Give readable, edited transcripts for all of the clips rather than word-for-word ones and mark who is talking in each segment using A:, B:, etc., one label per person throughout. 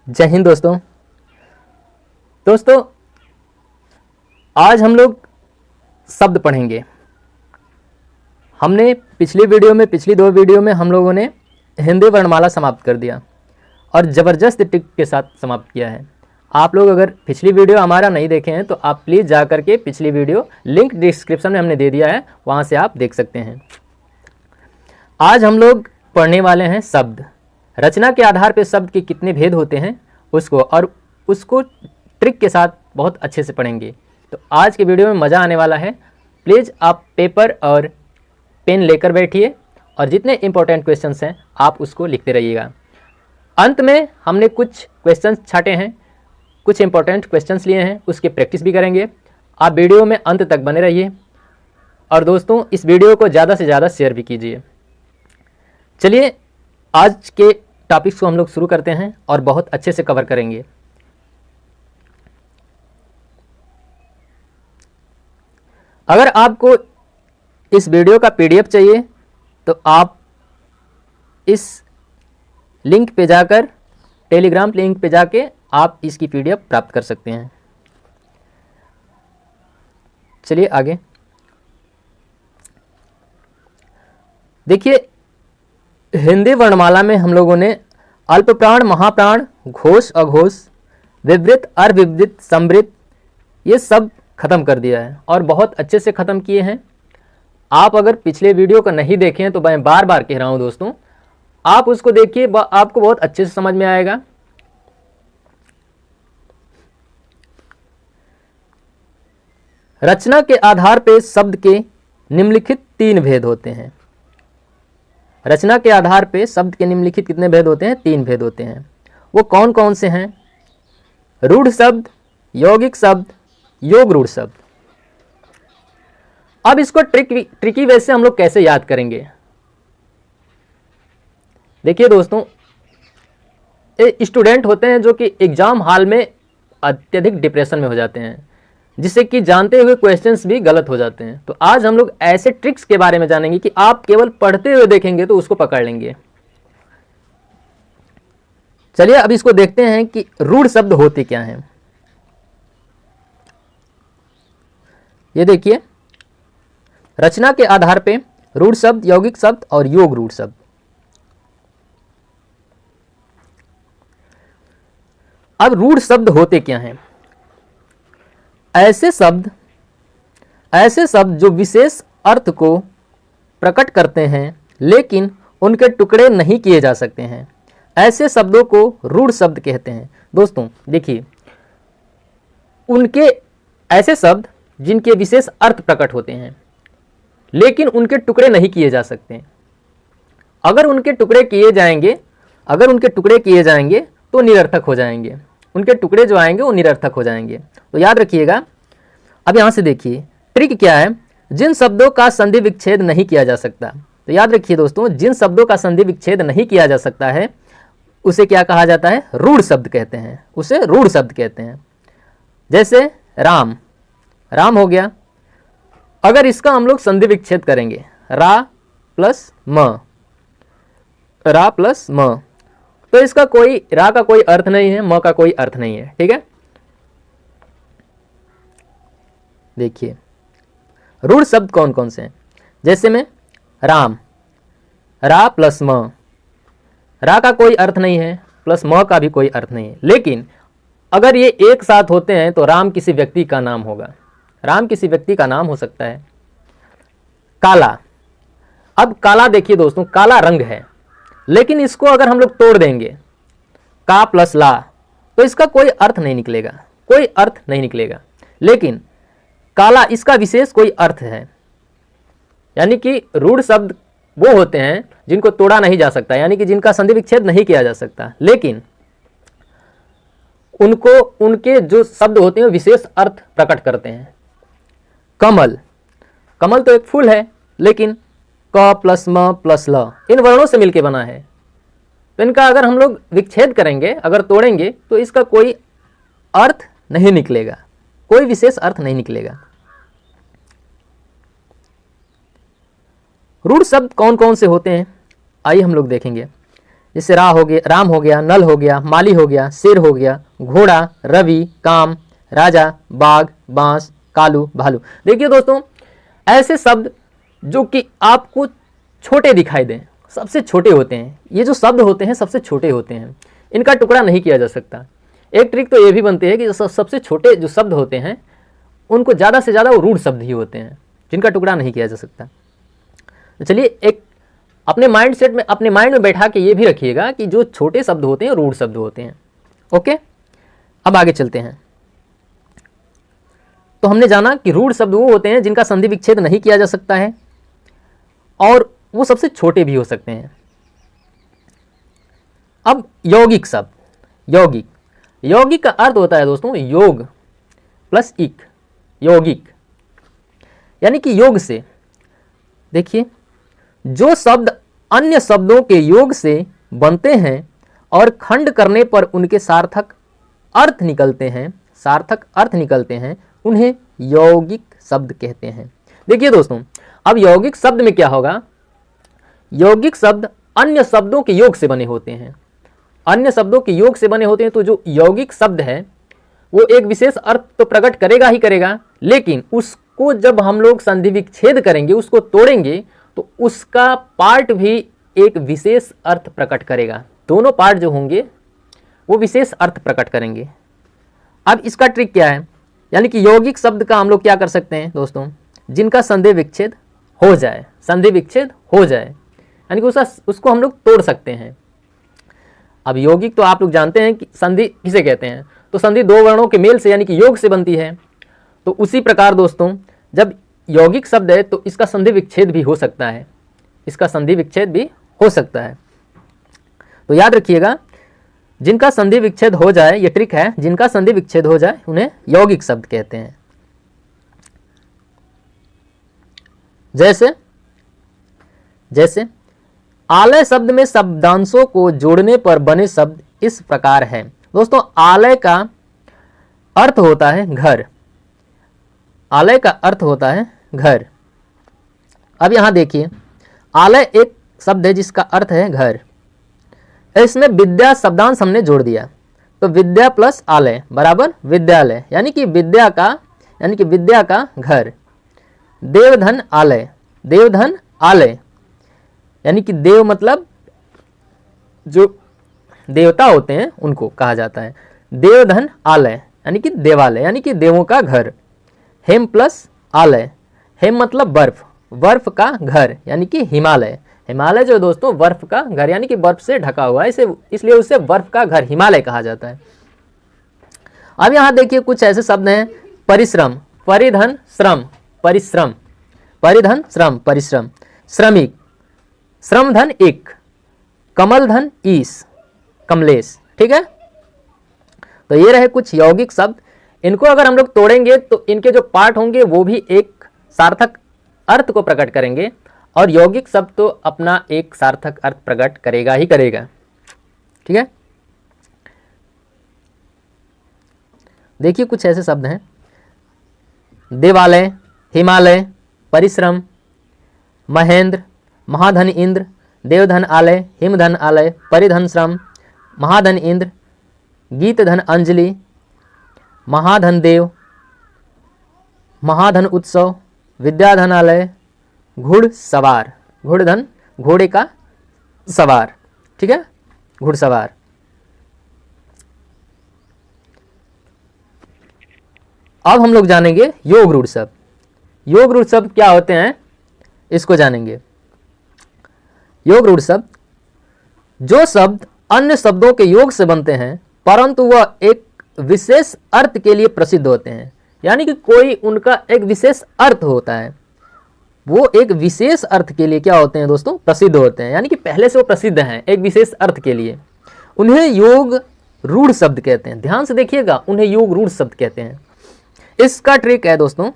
A: जय हिंद दोस्तों आज हम लोग शब्द पढ़ेंगे। हमने पिछली दो वीडियो में हम लोगों ने हिंदी वर्णमाला समाप्त कर दिया और ज़बरदस्त टिक के साथ समाप्त किया है। आप लोग अगर पिछली वीडियो हमारा नहीं देखे हैं तो आप प्लीज़ जा कर के पिछली वीडियो लिंक डिस्क्रिप्शन में हमने दे दिया है, वहाँ से आप देख सकते हैं। आज हम लोग पढ़ने वाले हैं शब्द। रचना के आधार पर शब्द के कितने भेद होते हैं उसको ट्रिक के साथ बहुत अच्छे से पढ़ेंगे। तो आज के वीडियो में मज़ा आने वाला है। प्लीज़ आप पेपर और पेन लेकर बैठिए और जितने इंपॉर्टेंट क्वेश्चंस हैं आप उसको लिखते रहिएगा। अंत में हमने कुछ क्वेश्चंस छाटे हैं, कुछ इंपॉर्टेंट क्वेश्चंस लिए हैं, उसकी प्रैक्टिस भी करेंगे। आप वीडियो में अंत तक बने रहिए और दोस्तों इस वीडियो को ज़्यादा से ज़्यादा शेयर भी कीजिए। चलिए आज के टॉपिक्स को हम लोग शुरू करते हैं और बहुत अच्छे से कवर करेंगे। अगर आपको इस वीडियो का पीडीएफ चाहिए तो आप इस लिंक पे जाकर, टेलीग्राम लिंक पे जाके आप इसकी पीडीएफ प्राप्त कर सकते हैं। चलिए आगे देखिए, हिंदी वर्णमाला में हम लोगों ने अल्प प्राण, महाप्राण, घोष, अघोष, विवृत, अर्विवृत, संवृत ये सब खत्म कर दिया है और बहुत अच्छे से ख़त्म किए हैं। आप अगर पिछले वीडियो को नहीं देखे हैं तो मैं बार बार कह रहा हूं दोस्तों, आप उसको देखिए, आपको बहुत अच्छे से समझ में आएगा। रचना के आधार पर शब्द के निम्नलिखित 3 भेद होते हैं। रचना के आधार पे शब्द के निम्नलिखित कितने भेद होते हैं? 3 भेद होते हैं। वो कौन कौन से हैं? रूढ़ शब्द, यौगिक शब्द, योग रूढ़ शब्द। अब इसको ट्रिकी वे से हम लोग कैसे याद करेंगे? देखिए दोस्तों, स्टूडेंट होते हैं जो कि एग्जाम हॉल में अत्यधिक डिप्रेशन में हो जाते हैं, जिससे कि जानते हुए क्वेश्चंस भी गलत हो जाते हैं। तो आज हम लोग ऐसे ट्रिक्स के बारे में जानेंगे कि आप केवल पढ़ते हुए देखेंगे तो उसको पकड़ लेंगे। चलिए अब इसको देखते हैं कि रूढ़ शब्द होते क्या हैं। ये देखिए, रचना के आधार पे रूढ़ शब्द, यौगिक शब्द और योग रूढ़ शब्द। अब रूढ़ शब्द होते क्या हैं? ऐसे शब्द जो विशेष अर्थ को प्रकट करते हैं लेकिन उनके टुकड़े नहीं किए जा सकते हैं, ऐसे शब्दों को रूढ़ शब्द कहते हैं। दोस्तों देखिए, उनके ऐसे शब्द जिनके विशेष अर्थ प्रकट होते हैं लेकिन उनके टुकड़े नहीं किए जा सकते। अगर उनके टुकड़े किए जाएंगे तो निरर्थक हो जाएंगे। उनके टुकड़े जो आएंगे वो निरर्थक हो जाएंगे। तो याद रखिएगा। अब यहाँ से देखिए ट्रिक क्या है। जिन शब्दों का संधि विच्छेद नहीं किया जा सकता, तो याद रखिए दोस्तों, जिन शब्दों का संधि विच्छेद नहीं किया जा सकता है उसे क्या कहा जाता है? रूढ़ शब्द कहते हैं। उसे रूढ़ शब्द कहते हैं। जैसे राम, राम हो गया। अगर इसका हम लोग संधि विच्छेद करेंगे, रा प्लस म, तो इसका रा का कोई अर्थ नहीं है, म का कोई अर्थ नहीं है। ठीक है, देखिए रूढ़ शब्द कौन कौन से हैं। जैसे में राम, रा प्लस म, रा का कोई अर्थ नहीं है, प्लस म का भी कोई अर्थ नहीं है। लेकिन अगर ये एक साथ होते हैं तो राम किसी व्यक्ति का नाम होगा, राम किसी व्यक्ति का नाम हो सकता है। काला, अब काला देखिए दोस्तों, काला रंग है, लेकिन इसको अगर हम लोग तोड़ देंगे, का प्लस ला, तो इसका कोई अर्थ नहीं निकलेगा, लेकिन काला इसका विशेष कोई अर्थ है। यानी कि रूढ़ शब्द वो होते हैं जिनको तोड़ा नहीं जा सकता, यानी कि जिनका संधि विच्छेद नहीं किया जा सकता, लेकिन उनके जो शब्द होते हैं विशेष अर्थ प्रकट करते हैं। कमल, कमल तो एक फूल है, लेकिन क प्लस म प्लस ल इन वर्णों से मिलकर बना है। तो इनका अगर हम लोग विच्छेद करेंगे, अगर तोड़ेंगे, तो इसका कोई अर्थ नहीं निकलेगा, कोई विशेष अर्थ नहीं निकलेगा। रूढ़ शब्द कौन कौन से होते हैं, आइए हम लोग देखेंगे। जैसे राम हो गया, नल हो गया, माली हो गया, शेर हो गया, घोड़ा, रवि, काम, राजा, बाघ, बांस, कालू, भालू। देखिए दोस्तों, ऐसे शब्द जो कि आपको छोटे दिखाई दें, सबसे छोटे होते हैं। ये जो शब्द होते हैं सबसे छोटे होते हैं, इनका टुकड़ा नहीं किया जा सकता। एक ट्रिक तो ये भी बनती है कि जो सबसे छोटे जो शब्द होते हैं उनको ज़्यादा से ज़्यादा वो रूढ़ शब्द ही होते हैं, जिनका टुकड़ा नहीं किया जा सकता। तो चलिए एक अपने माइंड सेट में, अपने माइंड में बैठा के ये भी रखिएगा कि जो छोटे शब्द होते हैं रूढ़ शब्द होते हैं। ओके, अब आगे चलते हैं। तो हमने जाना कि रूढ़ शब्द वो होते हैं जिनका संधि विच्छेद नहीं किया जा सकता है और वो सबसे छोटे भी हो सकते हैं। अब यौगिक शब्द, यौगिक का अर्थ होता है दोस्तों योग प्लस इक, यौगिक यानी कि योग से। देखिए, जो शब्द अन्य शब्दों के योग से बनते हैं और खंड करने पर उनके सार्थक अर्थ निकलते हैं, उन्हें यौगिक शब्द कहते हैं। देखिए दोस्तों, अब यौगिक शब्द में क्या होगा, यौगिक शब्द अन्य शब्दों के योग से बने होते हैं, तो जो यौगिक शब्द है वो एक विशेष अर्थ तो प्रकट करेगा ही करेगा, लेकिन उसको जब हम लोग संधि विच्छेद करेंगे, उसको तोड़ेंगे, तो उसका पार्ट भी एक विशेष अर्थ प्रकट करेगा। दोनों पार्ट जो होंगे वो विशेष अर्थ प्रकट करेंगे। अब इसका ट्रिक क्या है, यानी कि यौगिक शब्द का हम लोग क्या कर सकते हैं दोस्तों, जिनका संधि विच्छेद हो जाए, यानी कि उसको हम लोग तोड़ सकते हैं। अब यौगिक तो आप लोग जानते हैं कि संधि किसे कहते हैं, तो संधि दो वर्णों के मेल से यानी कि योग से बनती है। तो उसी प्रकार दोस्तों, जब यौगिक शब्द है तो इसका संधि विच्छेद भी हो सकता है, तो याद रखिएगा, जिनका संधि विच्छेद हो जाए, ये ट्रिक है, जिनका संधि विच्छेद हो जाए उन्हें यौगिक शब्द कहते हैं। जैसे आलय शब्द में शब्दांशों को जोड़ने पर बने शब्द इस प्रकार हैं। दोस्तों, आलय का अर्थ होता है घर। अब यहां देखिए, आलय एक शब्द है जिसका अर्थ है घर। इसमें विद्या शब्दांश हमने जोड़ दिया, तो विद्या प्लस आलय बराबर विद्यालय, यानी कि विद्या का घर। देवधन आलय, यानी कि देव मतलब जो देवता होते हैं उनको कहा जाता है। देवधन आलय यानी कि देवालय, यानी कि देवों का घर। हेम प्लस आलय, हेम मतलब बर्फ का घर, यानी कि हिमालय जो दोस्तों बर्फ का घर, यानी कि बर्फ से ढका हुआ है, इसलिए उसे बर्फ का घर हिमालय कहा जाता है। अब यहाँ देखिए कुछ ऐसे शब्द हैं, परिश्रम, परिधन श्रम, परिश्रम, श्रमिक, श्रमधन एक, कमलधन ईश, कमलेश। ठीक है, तो ये रहे कुछ यौगिक शब्द। इनको अगर हम लोग तोड़ेंगे तो इनके जो पार्ट होंगे वो भी एक सार्थक अर्थ को प्रकट करेंगे, और यौगिक शब्द तो अपना एक सार्थक अर्थ प्रकट करेगा ही करेगा। ठीक है, देखिए कुछ ऐसे शब्द हैं, देवालय, हिमालय, परिश्रम, महेंद्र, महाधन इंद्र, देवधन आलय, हिमधन आलय, परिधन श्रम, महाधन इंद्र, गीतधन अंजलि, महाधन देव, महाधन उत्सव, विद्याधन आलय, घुड़सवार, घुड़धन घोड़े का सवार। ठीक है, घुड़सवार। अब हम लोग जानेंगे योग रूढ़ शब्द। योग रूढ़ शब्द क्या होते हैं इसको जानेंगे। योग रूढ़ शब्द, जो शब्द अन्य शब्दों के योग से बनते हैं परंतु वह एक विशेष अर्थ के लिए प्रसिद्ध होते हैं, यानी कि कोई उनका एक विशेष अर्थ होता है, वो एक विशेष अर्थ के लिए क्या होते हैं दोस्तों, प्रसिद्ध होते हैं, यानी कि पहले से वो प्रसिद्ध हैं एक विशेष अर्थ के लिए, उन्हें योग रूढ़ शब्द कहते हैं। ध्यान से देखिएगा, उन्हें योग रूढ़ शब्द कहते हैं। इसका ट्रिक है दोस्तों,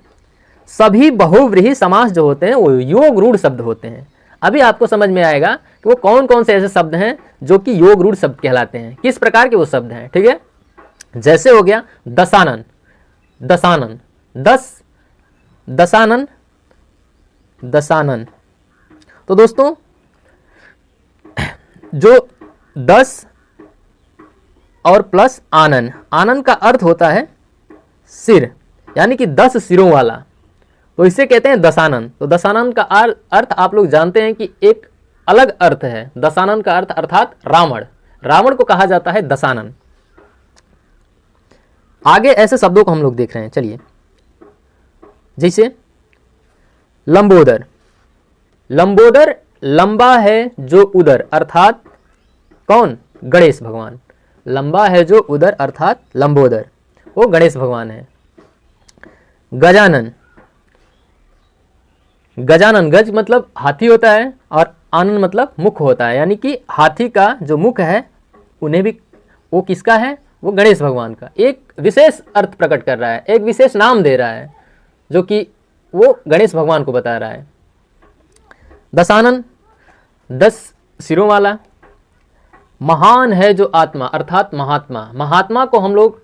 A: सभी बहुव्रीहि समास जो होते हैं वो योग रूढ़ शब्द होते हैं। अभी आपको समझ में आएगा कि वो कौन कौन से ऐसे शब्द हैं जो कि योग रूढ़ शब्द कहलाते हैं, किस प्रकार के वो शब्द हैं। ठीक है, जैसे हो गया दशानन, दशानन। तो दोस्तों जो 10 और प्लस आनन, आनन का अर्थ होता है सिर, यानी कि 10 सिरों वाला, तो इसे कहते हैं दशानन। तो दशानन का अर्थ आप लोग जानते हैं कि एक अलग अर्थ है। दशानन का अर्थ अर्थात रावण, रावण को कहा जाता है दशानन। आगे ऐसे शब्दों को हम लोग देख रहे हैं, चलिए। जैसे लंबोदर, लंबोदर लंबा है जो उदर, अर्थात कौन? गणेश भगवान। लंबा है जो उदर अर्थात लंबोदर, वो गणेश भगवान है। गजानन, गजानन, गज मतलब हाथी होता है और आनन मतलब मुख होता है, यानी कि हाथी का जो मुख है उन्हें भी, वो किसका है? वो गणेश भगवान का। एक विशेष अर्थ प्रकट कर रहा है, एक विशेष नाम दे रहा है, जो कि वो गणेश भगवान को बता रहा है। दशानन, 10 सिरों वाला। महान है जो आत्मा, अर्थात महात्मा। महात्मा को हम लोग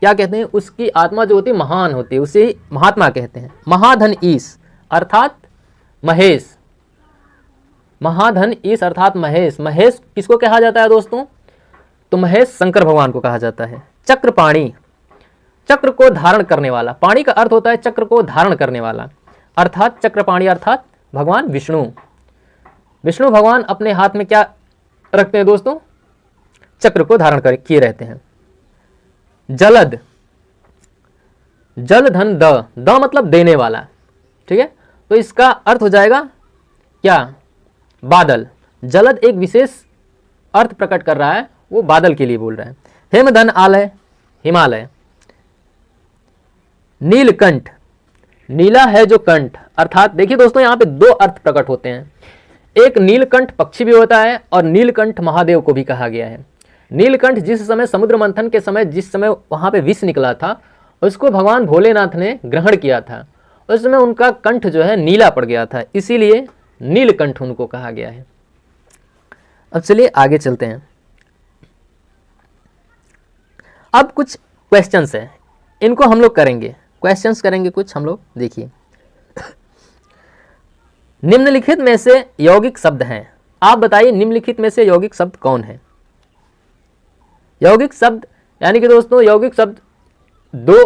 A: क्या कहते हैं? उसकी आत्मा जो होती है महान होती है, उसे महात्मा कहते हैं। महाधन ईश अर्थात महेश, महाधन ईश अर्थात महेश। महेश किसको कहा जाता है दोस्तों? तो महेश शंकर भगवान को कहा जाता है। चक्रपाणी, चक्र को धारण करने वाला। पाणी का अर्थ होता है चक्र को धारण करने वाला, अर्थात चक्रपाणी अर्थात भगवान विष्णु। विष्णु भगवान अपने हाथ में क्या रखते हैं दोस्तों? चक्र को धारण कर किए रहते हैं। जलद, जल धन द, द मतलब देने वाला, ठीक है। तो इसका अर्थ हो जाएगा क्या? बादल। जलद एक विशेष अर्थ प्रकट कर रहा है, वो बादल के लिए बोल रहा है। हेमधन आलय, हिमालय। नीलकंठ, नीला है जो कंठ, अर्थात देखिए दोस्तों यहाँ पे 2 अर्थ प्रकट होते हैं। एक नीलकंठ पक्षी भी होता है और नीलकंठ महादेव को भी कहा गया है। नीलकंठ जिस समय समुद्र मंथन के समय, जिस समय वहां पे विष निकला था, उसको भगवान भोलेनाथ ने ग्रहण किया था। उस समय उनका कंठ जो है नीला पड़ गया था, इसीलिए नीलकंठ उनको कहा गया है। अब चलिए आगे चलते हैं। अब कुछ क्वेश्चंस हैं, इनको हम लोग करेंगे, क्वेश्चंस करेंगे कुछ हम लोग। देखिए, निम्नलिखित में से यौगिक शब्द हैं, आप बताइए निम्नलिखित में से यौगिक शब्द कौन है? यौगिक शब्द यानी कि दोस्तों यौगिक शब्द 2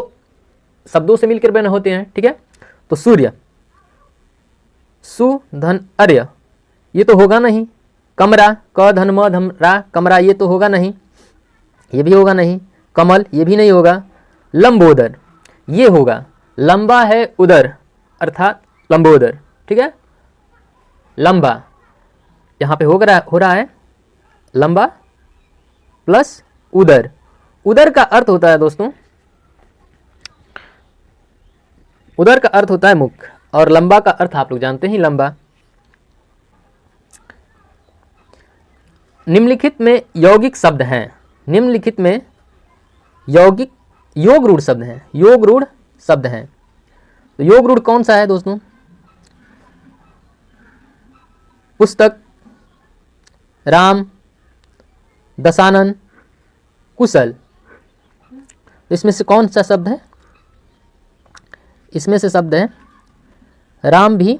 A: शब्दों से मिलकर बने होते हैं, ठीक है। तो सूर्य, सु धन अर्य, ये तो होगा नहीं। कमरा, क धन म धम रा, कमरा, ये तो होगा नहीं, ये भी होगा नहीं। कमल, ये भी नहीं होगा। लंबोदर, ये होगा। लंबा है उदर अर्थात लंबोदर, ठीक है। लंबा यहाँ पे हो रहा है लंबा प्लस उदर। उदर का अर्थ होता है दोस्तों, उदर का अर्थ होता है मुख, और लंबा का अर्थ आप लोग जानते हैं लंबा। निम्नलिखित में यौगिक शब्द हैं, निम्नलिखित में यौगिक योग रूढ़ शब्द हैं, योग रूढ़ शब्द हैं। तो योग रूढ़ कौन सा है दोस्तों? पुस्तक, राम, दशानन, कुशल। तो इसमें से कौन सा शब्द है? इसमें से शब्द है राम भी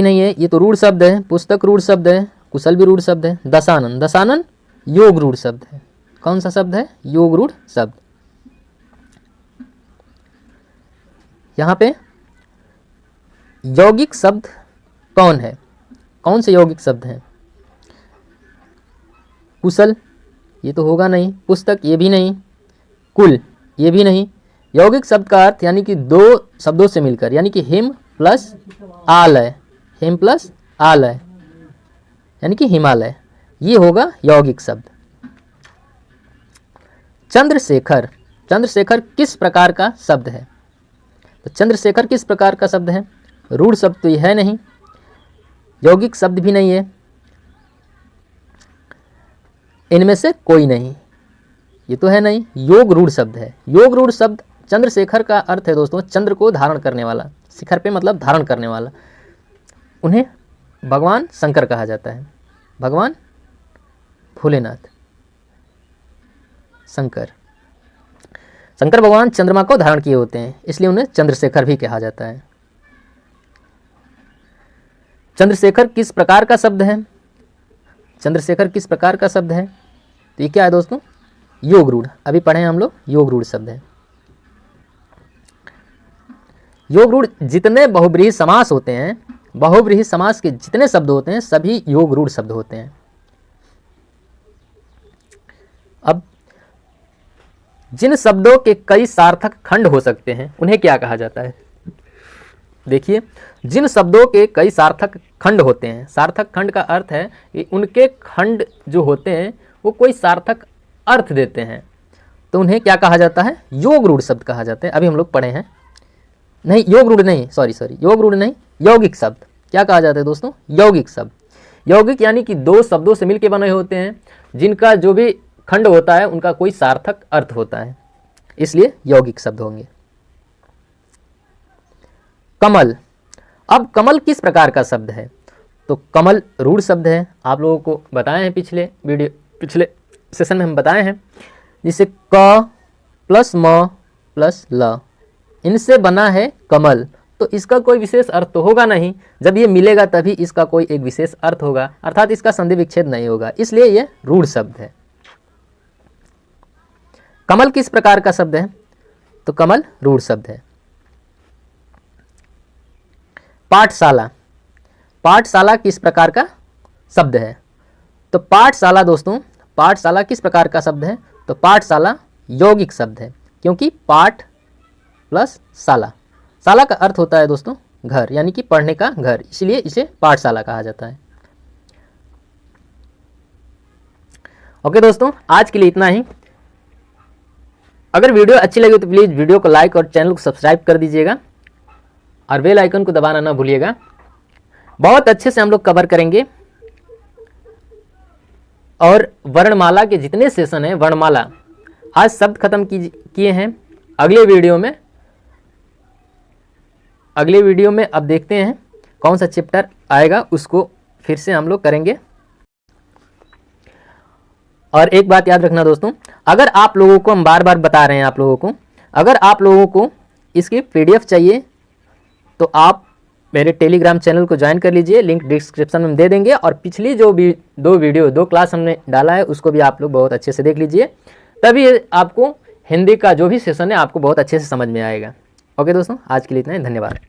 A: नहीं है, ये तो रूढ़ शब्द है। पुस्तक रूढ़ शब्द है, कुशल भी रूढ़ शब्द है। दशानन, दशानन योग रूढ़ शब्द है। कौन सा शब्द है? योग रूढ़ शब्द। यहाँ पे यौगिक शब्द कौन है? कौन से यौगिक शब्द हैं? कुशल, ये तो होगा नहीं। पुस्तक, ये भी नहीं। कुल, ये भी नहीं। यौगिक शब्द का अर्थ यानी कि 2 शब्दों से मिलकर, यानी कि हिम प्लस आलय, हिम प्लस आलय यानी कि हिमालय, ये होगा यौगिक शब्द। चंद्रशेखर, चंद्रशेखर किस प्रकार का शब्द है? तो चंद्रशेखर किस प्रकार का शब्द है? रूढ़ शब्द तो ये है नहीं, यौगिक शब्द भी नहीं है, इनमें से कोई नहीं, ये तो है नहीं, योग रूढ़ शब्द है। योग रूढ़ शब्द चंद्रशेखर का अर्थ है दोस्तों चंद्र को धारण करने वाला, शिखर पे मतलब धारण करने वाला। उन्हें भगवान शंकर कहा जाता है, भगवान भोलेनाथ, शंकर। शंकर भगवान चंद्रमा को धारण किए होते हैं, इसलिए उन्हें चंद्रशेखर भी कहा जाता है। चंद्रशेखर किस प्रकार का शब्द है? चंद्रशेखर किस प्रकार का शब्द है? तो ये क्या है दोस्तों? योग रूढ़। अभी पढ़े हैं हम लोग, योग रूढ़ शब्द है। योग रूढ़ जितने बहुब्रीहि समास होते हैं, बहुब्रीहि समास के जितने शब्द होते हैं सभी योग रूढ़ शब्द होते हैं। अब जिन शब्दों के कई सार्थक खंड हो सकते हैं उन्हें क्या कहा जाता है? देखिए, जिन शब्दों के कई सार्थक खंड होते हैं, सार्थक खंड का अर्थ है कि उनके खंड जो होते हैं वो कोई सार्थक अर्थ देते हैं, तो उन्हें क्या कहा जाता है? योग रूढ़ शब्द कहा जाता है। अभी हम लोग पढ़े हैं, नहीं योग रूढ़ नहीं, सॉरी योग रूढ़ नहीं, यौगिक शब्द क्या कहा जाता है दोस्तों? यौगिक शब्द। यौगिक यानी कि दो शब्दों से मिलकर बने होते हैं, जिनका जो भी खंड होता है उनका कोई सार्थक अर्थ होता है, इसलिए यौगिक शब्द होंगे। कमल। अब कमल किस प्रकार का शब्द है? तो कमल रूढ़ शब्द है। आप लोगों को बताए हैं पिछले सेशन में हम बताए हैं, जिसे क प्लस म प्लस ल इनसे बना है कमल, तो इसका कोई विशेष अर्थ तो होगा नहीं। जब ये मिलेगा तभी इसका कोई एक विशेष अर्थ होगा, अर्थात इसका संधि विच्छेद नहीं होगा, इसलिए यह रूढ़ शब्द है। कमल किस प्रकार का शब्द है? तो कमल रूढ़ शब्द है। पाठशाला। पाठशाला किस प्रकार का शब्द है? तो पाठशाला दोस्तों, पाठशाला किस प्रकार का शब्द है? तो पाठशाला यौगिक शब्द है, क्योंकि पाठ प्लस शाला, शाला का अर्थ होता है दोस्तों घर, यानी कि पढ़ने का घर, इसलिए इसे पाठशाला कहा जाता है। ओके दोस्तों, आज के लिए इतना ही। अगर वीडियो अच्छी लगी तो प्लीज़ वीडियो को लाइक और चैनल को सब्सक्राइब कर दीजिएगा और बेल आइकन को दबाना ना भूलिएगा। बहुत अच्छे से हम लोग कवर करेंगे और वर्णमाला के जितने सेशन हैं, वर्णमाला आज शब्द खत्म किए हैं। अगले वीडियो में अब देखते हैं कौन सा चैप्टर आएगा, उसको फिर से हम लोग करेंगे। और एक बात याद रखना दोस्तों, अगर आप लोगों को, हम बार बार बता रहे हैं आप लोगों को, अगर आप लोगों को इसकी PDF चाहिए तो आप मेरे टेलीग्राम चैनल को ज्वाइन कर लीजिए, लिंक डिस्क्रिप्शन में दे देंगे। और पिछली जो भी दो क्लास हमने डाला है उसको भी आप लोग बहुत अच्छे से देख लीजिए, तभी आपको हिंदी का जो भी सेशन है आपको बहुत अच्छे से समझ में आएगा। ओके दोस्तों, आज के लिए इतना ही, धन्यवाद।